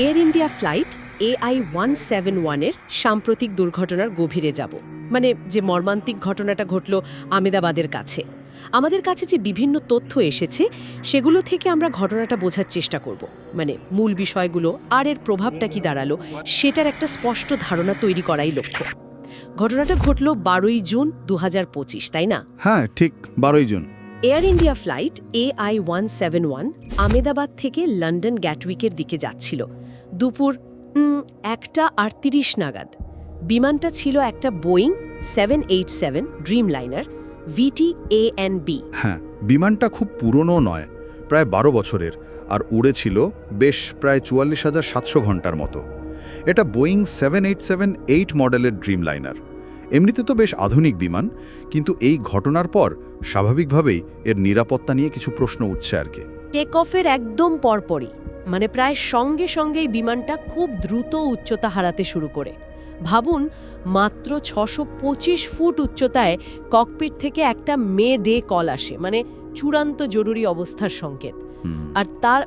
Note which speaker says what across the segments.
Speaker 1: Air India flight AI-171-এর সাম্প্রতিক দুর্ঘটনার গভীরে যাব, মানে যে মর্মান্তিক ঘটনাটা ঘটল আমেদাবাদের কাছে। আমাদের কাছে যে বিভিন্ন তথ্য এসেছে সেগুলো থেকে আমরা ঘটনাটা বোঝার চেষ্টা করব, মানে মূল বিষয়গুলো আর এর প্রভাবটা কি দাঁড়ালো সেটার একটা স্পষ্ট ধারণা তৈরি করাই লক্ষ্য। ঘটনাটা ঘটল 12ই জুন 2025, তাই না?
Speaker 2: হ্যাঁ, ঠিক 12ই June.
Speaker 1: Air India flight AI-171 Ahmedabad থেকে লন্ডন গ্যাটউইকের দিকে যাচ্ছিল দুপুর 1:38 নাগাদ। বিমানটা ছিল একটা বোয়িং 787 ড্রিমলাইনার VT-ANB।
Speaker 2: হ্যাঁ, বিমানটা খুব পুরনো নয়, প্রায় 12 বছরের, আর উড়েছিল বেশ প্রায় 44,700 ঘন্টার মতো। এটা বোয়িং 787-8 মডেলের ড্রিমলাইনার। এমনিতে তো বেশ আধুনিক বিমান, কিন্তু এই ঘটনার পর স্বাভাবিকভাবেই এর নিরাপত্তা নিয়ে কিছু প্রশ্ন উঠছে আর কি।
Speaker 1: টেক অফের একদম পরপরই, মানে প্রায় সঙ্গে সঙ্গেই বিমানটা খুব দ্রুত উচ্চতা হারাতে শুরু করে। ভাবুন, মাত্র 625 ফুট উচ্চতায় ককপিট থেকে একটা মে ডে কল আসে, মানে চূড়ান্ত জরুরি অবস্থার সংকেত। আর তার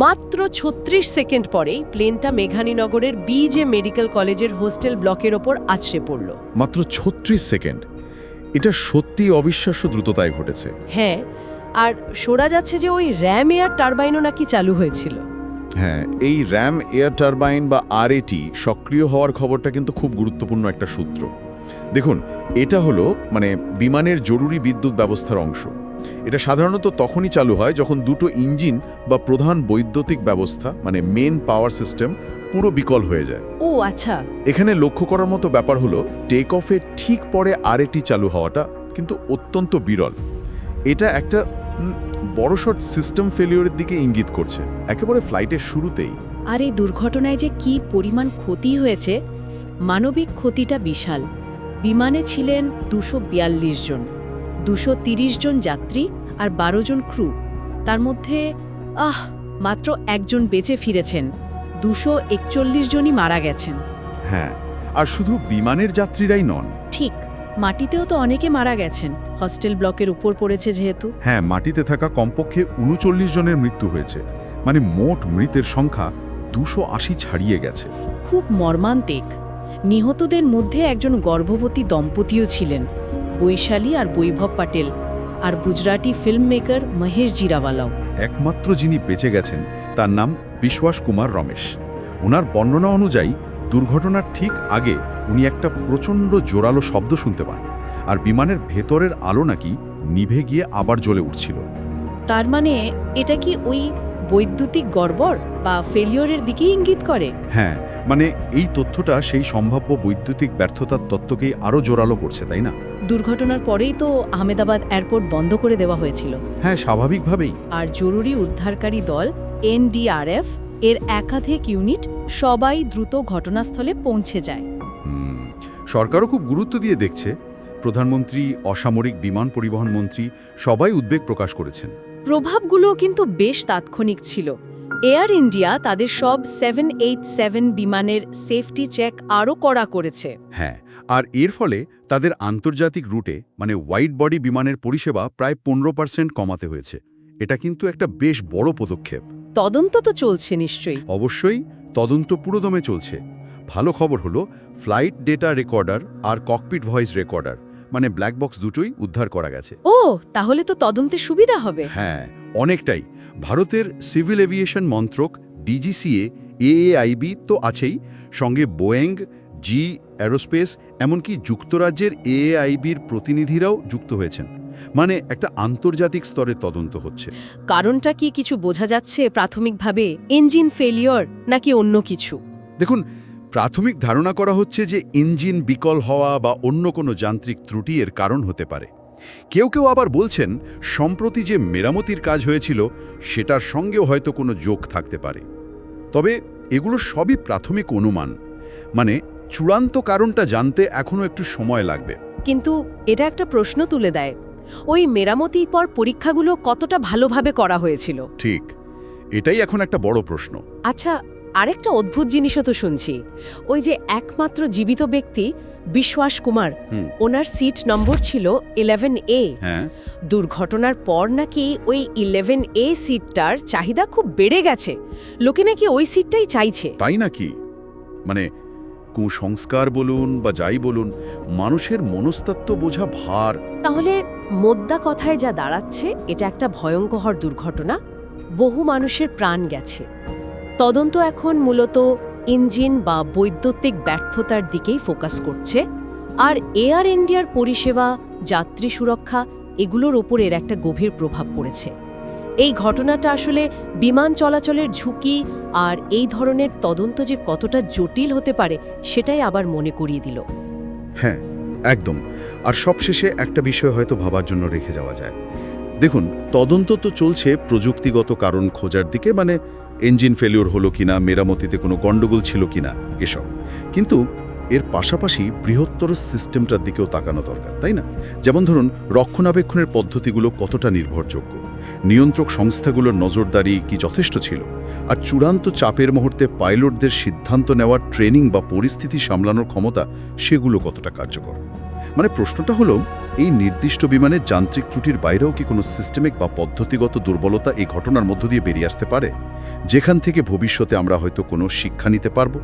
Speaker 1: মাত্র 36 সেকেন্ড পরেই প্লেনটা মেঘানীনগরের BJ মেডিকেল কলেজের হোস্টেল ব্লকের ওপর আছড়ে পড়ল।
Speaker 3: মাত্র 36 সেকেন্ড! এটা সত্যি অবিশ্বাস্য দ্রুততায় ঘটেছে।
Speaker 1: হ্যাঁ, আর শোনা যাচ্ছে যে ওই র্যাম এয়ার টারবাইনও নাকি চালু হয়েছিল।
Speaker 3: হ্যাঁ, এই র্যাম এয়ার টারবাইন বা RAT সক্রিয় হওয়ার খবরটা কিন্তু খুব গুরুত্বপূর্ণ একটা সূত্র। দেখুন, এটা হলো বিমানের জরুরি বিদ্যুৎ ব্যবস্থার অংশ। এটা সাধারণত তখনই চালু হয় যখন দুটো ইঞ্জিন বা প্রধান বৈদ্যুতিক ব্যবস্থা মেন পাওয়ার সিস্টেম পুরো বিকল হয়ে যায়।
Speaker 1: ও আচ্ছা।
Speaker 3: এখানে লক্ষ্য করার মতো ব্যাপার হলো টেক অফের ঠিক পরে RAT চালু হওয়াটা কিন্তু অত্যন্ত বিরল। এটা একটা বড়সড় সিস্টেম ফেলিওরের দিকে ইঙ্গিত করছে, একেবারে ফ্লাইটের শুরুতেই।
Speaker 4: আর এই দুর্ঘটনায় যে কি পরিমাণ ক্ষতি হয়েছে, মানবিক ক্ষতিটা বিশাল। বিমানে ছিলেন 242 জন, 230 জন যাত্রী আর 12 জন ক্রু। তার মধ্যে মাত্র একজন বেঁচে ফিরেছেন, 241 জনই মারা গেছেন।
Speaker 3: হ্যাঁ, আর শুধু বিমানের যাত্রীরাই নন।
Speaker 4: ঠিক, মাটিতেও তো অনেকে মারা গেছেন, হস্টেল ব্লকের উপর পড়েছে যেহেতু।
Speaker 3: হ্যাঁ, মাটিতে থাকা কমপক্ষে 39 জনের মৃত্যু হয়েছে, মোট মৃতের সংখ্যা 280 ছাড়িয়ে গেছে।
Speaker 4: খুব মর্মান্তিক। নিহতদের মধ্যে একজন গর্ভবতী দম্পতিও ছিলেন, বৈশালী আর বৈভব পাটেল, আর গুজরাটি ফিল্ম মেকার মহেশ জিরাওয়ালাও।
Speaker 3: একমাত্র যিনি বেঁচে গেছেন তার নাম বিশ্বাস কুমার রমেশ। ওনার বর্ণনা অনুযায়ী দুর্ঘটনার ঠিক আগে উনি একটা প্রচণ্ড জোরালো শব্দ শুনতে পান, আর বিমানের ভেতরের আলো নাকি নিভে গিয়ে আবার জ্বলে উঠছিল।
Speaker 4: তার মানে এটা কি ওই বৈদ্যুতিক গড়বড় বা ফেলিওরের দিকে ইঙ্গিত করে?
Speaker 3: হ্যাঁ, এই তথ্যটা সেই সম্ভাব্য বৈদ্যুতিক ব্যর্থতার তত্ত্বকেই আরও জোরালো করছে, তাই না?
Speaker 4: দুর্ঘটনার পরেই তো আহমেদাবাদ এয়ারপোর্ট বন্ধ করে দেওয়া হয়েছিল।
Speaker 3: হ্যাঁ, স্বাভাবিকভাবেই।
Speaker 4: আর জরুরি উদ্ধারকারী দল NDRF এর একাধিক ইউনিট সবাই দ্রুত ঘটনাস্থলে পৌঁছে যায়।
Speaker 3: সরকারও খুব গুরুত্ব দিয়ে দেখছে। প্রধানমন্ত্রী, অসামরিক বিমান পরিবহন মন্ত্রী সবাই উদ্বেগ প্রকাশ করেছেন।
Speaker 4: প্রভাবগুলো কিন্তু বেশ তাৎক্ষণিক ছিল। এয়ার ইন্ডিয়া তাদের সব 787 বিমানের সেফটি চেক আরও কড়া করেছে।
Speaker 3: হ্যাঁ, আর এর ফলে তাদের আন্তর্জাতিক রুটে ওয়াইড বডি বিমানের পরিষেবা প্রায় 15% কমাতে হয়েছে। এটা কিন্তু একটা বেশ বড় পদক্ষেপ।
Speaker 4: তদন্ত তো চলছে নিশ্চয়ই।
Speaker 3: অবশ্যই, তদন্ত পুরোদমে চলছে। ভালো খবর হলো ফ্লাইট ডেটা রেকর্ডার আর cockpit voice recorder black box দুটোই উদ্ধার করা গেছে।
Speaker 4: ও, তাহলে তো তদন্তে সুবিধা হবে।
Speaker 3: হ্যাঁ, অনেকটাই। ভারতের সিভিল এভিয়েশন মন্ত্রক DGCA, AAIB তো আছেই, সঙ্গে বোয়িং, জি অ্যারোস্পেস, এমনকি যুক্তরাজ্যের AAIBর প্রতিনিধিরাও যুক্ত হয়েছেন। একটা আন্তর্জাতিক স্তরে তদন্ত হচ্ছে।
Speaker 4: কারণটা কি কিছু বোঝা যাচ্ছে প্রাথমিকভাবে? ইঞ্জিন ফেলিওর নাকি অন্য কিছু?
Speaker 3: দেখুন, প্রাথমিক ধারণা করা হচ্ছে যে ইঞ্জিন বিকল হওয়া বা অন্য কোনো যান্ত্রিক ত্রুটি এর কারণ হতে পারে। কেউ কেউ আবার বলছেন সম্প্রতি যে মেরামতির কাজ হয়েছিল সেটার সঙ্গেও হয়তো কোনো যোগ থাকতে পারে। তবে এগুলো সবই প্রাথমিক অনুমান, চূড়ান্ত কারণটা জানতে এখনও একটু সময় লাগবে।
Speaker 4: কিন্তু এটা একটা প্রশ্ন তুলে দেয়, ওই মেরামতির পর পরীক্ষাগুলো কতটা ভালোভাবে করা হয়েছিল?
Speaker 3: ঠিক, এটাই এখন একটা বড় প্রশ্ন।
Speaker 4: আচ্ছা,
Speaker 1: আরেকটা অদ্ভুত জিনিসও তো শুনছি, ওই যে একমাত্র জীবিত ব্যক্তি বিশ্বাস কুমার, ওনার সিট নম্বর ছিল 11A।
Speaker 3: হ্যাঁ,
Speaker 1: দুর্ঘটনার পর নাকি ওই 11A সিটটার চাহিদা খুব বেড়ে গেছে, লোকে নাকি ওই সিটটাই চাইছে।
Speaker 3: তাই নাকি? মানে কুসংস্কার বলুন বা যাই বলুন, মানুষের মনস্তাত্ত্ব বোঝা ভার।
Speaker 1: তাহলে মোদ্দা কথায় যা দাঁড়াচ্ছে, এটা একটা ভয়ঙ্কর দুর্ঘটনা, বহু মানুষের প্রাণ গেছে। তদন্ত এখন মূলত ইঞ্জিন বা বৈদ্যুতিক ব্যর্থতার দিকেই ফোকাস করছে, আর এয়ার ইন্ডিয়ার পরিষেবা, যাত্রী সুরক্ষা, এগুলোর ওপর এর একটা গভীর প্রভাব পড়েছে। এই ঘটনাটা আসলে বিমান চলাচলের ঝুঁকি আর এই ধরনের তদন্ত যে কতটা জটিল হতে পারে সেটাই আবার মনে করিয়ে দিল।
Speaker 3: হ্যাঁ, একদম। আর সবশেষে একটা বিষয় হয়তো ভাবার জন্য রেখে যাওয়া যায়। দেখুন, তদন্ত তো চলছে প্রযুক্তিগত কারণ খোঁজার দিকে, মানে ইঞ্জিন ফেলিওর হলো কিনা, মেরামতিতে কোনো গণ্ডগোল ছিল কিনা, এসব। কিন্তু এর পাশাপাশি বৃহত্তর সিস্টেমটার দিকেও তাকানো দরকার, তাই না? যেমন ধরুন, রক্ষণাবেক্ষণের পদ্ধতিগুলো কতটা নির্ভরযোগ্য, নিয়ন্ত্রক সংস্থাগুলোর নজরদারি কি যথেষ্ট ছিল, আর চূড়ান্ত চাপের মুহূর্তে পাইলটদের সিদ্ধান্ত নেওয়ার ট্রেনিং বা পরিস্থিতি সামলানোর ক্ষমতা, সেগুলো কতটা কার্যকর। মানে প্রশ্নটা হলো, এই নির্দিষ্ট বিমানের যান্ত্রিক ত্রুটির বাইরেও কি কোনো সিস্টেমিক বা পদ্ধতিগত দুর্বলতা এই ঘটনার মধ্য দিয়ে বেরিয়ে আসতে পারে, যেখান থেকে ভবিষ্যতে আমরা হয়তো কোনো শিক্ষা নিতে পারব?